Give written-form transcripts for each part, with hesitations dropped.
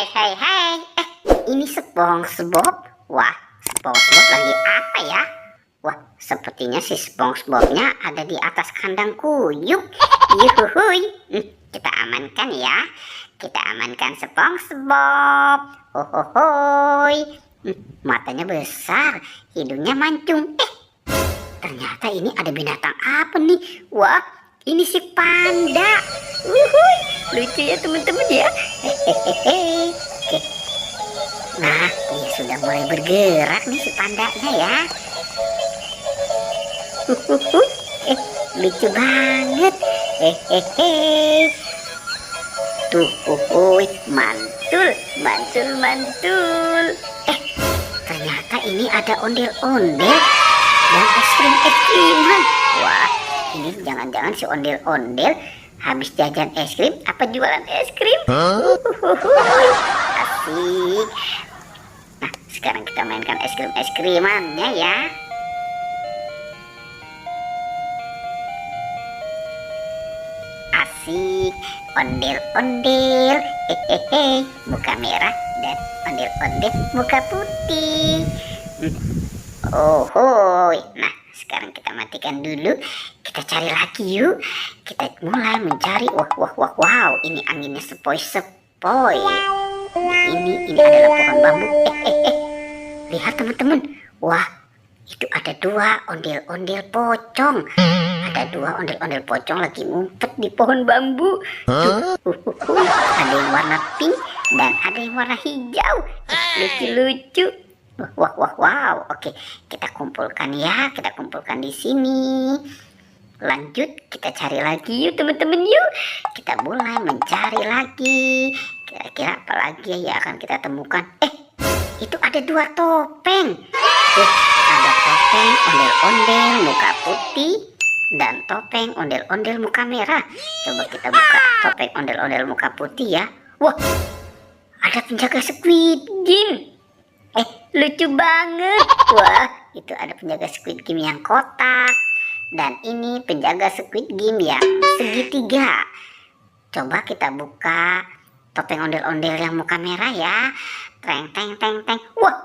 Hai. Ini SpongeBob. Wah, SpongeBob lagi apa ya? Wah, sepertinya si SpongeBobnya ada di atas kandang kuyuk. Yuhuhuy. Kita amankan ya. Kita amankan SpongeBob. Hohohoy. Matanya besar, hidungnya mancung. Ternyata ini ada binatang apa nih? Wah, ini si panda. Wuhui, lucu ya teman-teman ya. Hehehe. Oke. Nah, dia sudah mulai bergerak nih si pandanya ya. Lucu banget. Hehehe. Tuh, mantul. Ternyata ini ada ondel-ondel dan es krim-es-kriman. Wah, ini jangan-jangan si ondel-ondel habis jajan es krim apa jualan es krim? Asik. Nah, sekarang kita mainkan es krim-es-krimannya ya. Asik, ondel-ondel, hehehe, muka merah dan ondel-ondel muka putih. Nah, sekarang kita matikan dulu. Kita cari lagi yuk. Kita mulai mencari. Wow, ini anginnya sepoi-sepoi. Ini adalah pohon bambu. Lihat teman-teman. Wah, itu ada dua ondel-ondel pocong. Ada dua ondel-ondel pocong lagi ngumpet di pohon bambu. Ada yang warna pink dan ada yang warna hijau. Lucu-lucu. Wow. Oke, kita kumpulkan ya. Kita kumpulkan di sini. Lanjut, kita cari lagi yuk teman-teman yuk. Kita mulai mencari lagi. Kira-kira apa lagi ya akan kita temukan? Itu ada dua topeng. Ada topeng ondel-ondel muka putih dan topeng ondel-ondel muka merah. Coba kita buka topeng ondel-ondel muka putih ya. Wah, ada penjaga Squid Game. Lucu banget. Wah, itu ada penjaga Squid Game yang kotak. Dan ini penjaga Squid Game yang segitiga. Coba kita buka topeng ondel-ondel yang muka merah ya. Teng. Wah,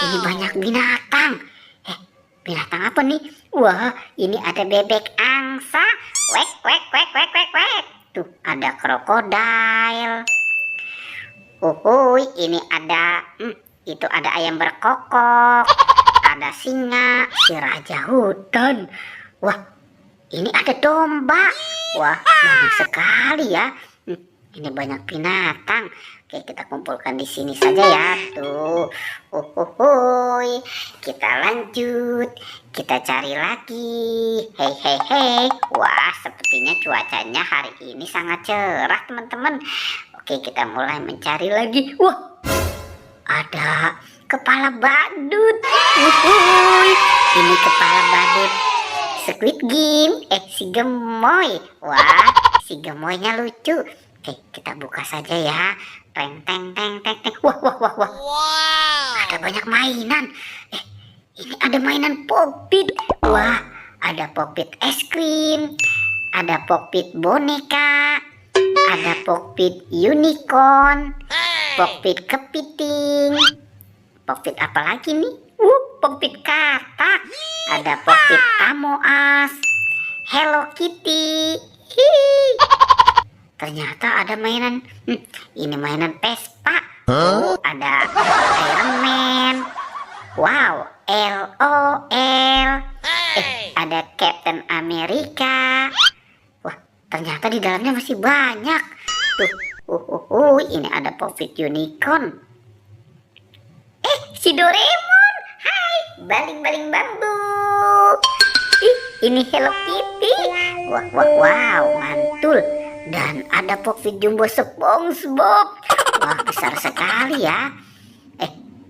ini banyak binatang. Binatang apa nih? Wah, ini ada bebek angsa. Wek. Tuh, ada krokodil. Ini ada itu ada ayam berkokok, ada singa, si raja hutan. Wah, ini ada domba. Wah, banyak sekali ya. Ini banyak binatang. Oke, kita kumpulkan di sini saja ya. Tuh, kita lanjut. Kita cari lagi. Hei. Wah, sepertinya cuacanya hari ini sangat cerah teman-teman. Oke, kita mulai mencari lagi. Wah, ada kepala badut. Ini kepala badut Squid Game. Si gemoy. Wah, si gemoynya lucu. Oke, kita buka saja ya. Teng. Wah. Ada banyak mainan. Ini ada mainan Pop-It. Wah, ada Pop-It es krim. Ada Pop-It boneka. Ada Pop-It unicorn. Pop-It kepiting. Pop-It apa lagi nih? Pop-It katak. Ada Pop-It Amoas. Hello Kitty. Ternyata ada mainan. Ini mainan Vespa. Ada Iron Man. Wow, LOL. Ada Captain America. Wah, ternyata di dalamnya masih banyak. Tuh, ini ada Pop-It unicorn. Si Doraemon. Hai, baling-baling bambu. Ini Hello Kitty. Wow, mantul. Dan ada Pop-It jumbo SpongeBob. Wah, besar sekali ya.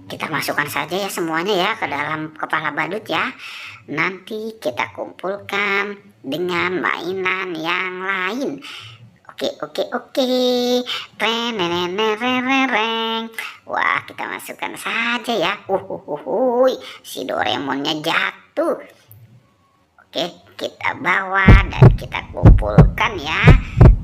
Kita masukkan saja ya semuanya ya ke dalam kepala badut ya. Nanti kita kumpulkan dengan mainan yang lain. Oke. Wah, kita masukkan saja ya. Si Doraemonnya jatuh. Oke, kita bawa dan kita kumpulkan ya.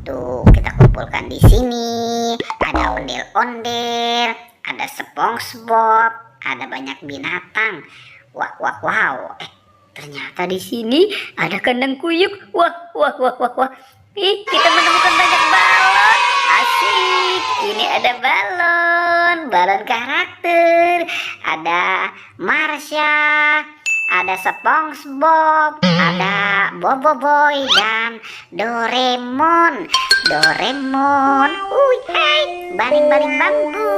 Tuh, kita kumpulkan di sini. Ada ondel ondel-ondel, ada SpongeBob, ada banyak binatang. Wah, wah, wow. Ternyata di sini ada kandang kuyuk. Wah, wah, wah, wah, wah. Ih, kita menemukan banyak balon. Asik. Ini ada balon karakter. Ada Marsha, ada SpongeBob, ada Boboiboy dan Doraemon. Hai, baling-baling bambu.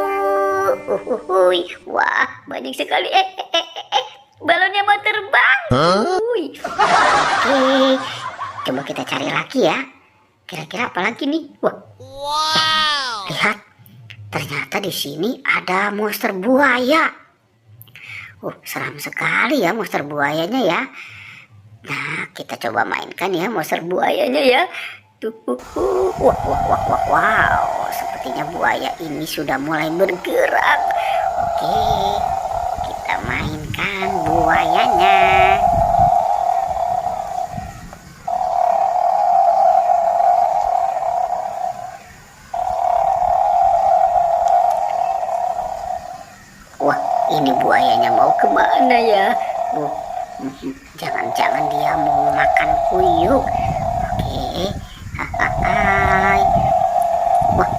Wah, banyak sekali. Balonnya mau terbang. Oke, coba kita cari lagi ya. Kira-kira apa lagi nih? Wah, lihat, ternyata di sini ada monster buaya. Seram sekali ya monster buayanya ya. Nah, kita coba mainkan ya monster buayanya ya. Wow, sepertinya buaya ini sudah mulai bergerak. Oke, kita mainkan buayanya. Wah, ini buayanya mau kemana ya? Jangan-jangan dia mau makan kuyuk. Oke, hai. Wah,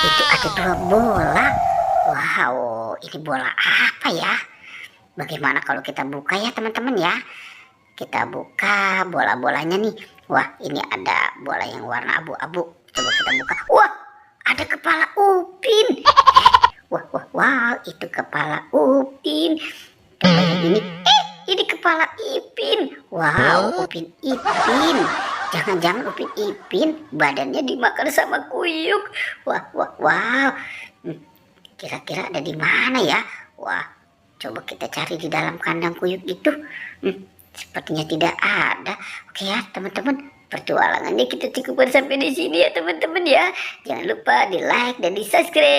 itu ada 2 bola. Wow, ini bola apa ya? Bagaimana kalau kita buka ya teman-teman ya? Kita buka bola-bolanya nih. Wah, ini ada bola yang warna abu-abu. Coba kita buka. Wah, ada kepala Upin. Wah, itu kepala Upin. Coba yang ini. Ini kepala Ipin. Wow, Upin Ipin. Jangan-jangan Upin Ipin badannya dimakan sama kuyuk. Wow. Kira-kira ada di mana ya? Wah, coba kita cari di dalam kandang kuyuk itu. Sepertinya tidak ada. Oke ya, teman-teman. Pertualangannya kita cukupkan sampai di sini ya, teman-teman ya. Jangan lupa di like dan di subscribe.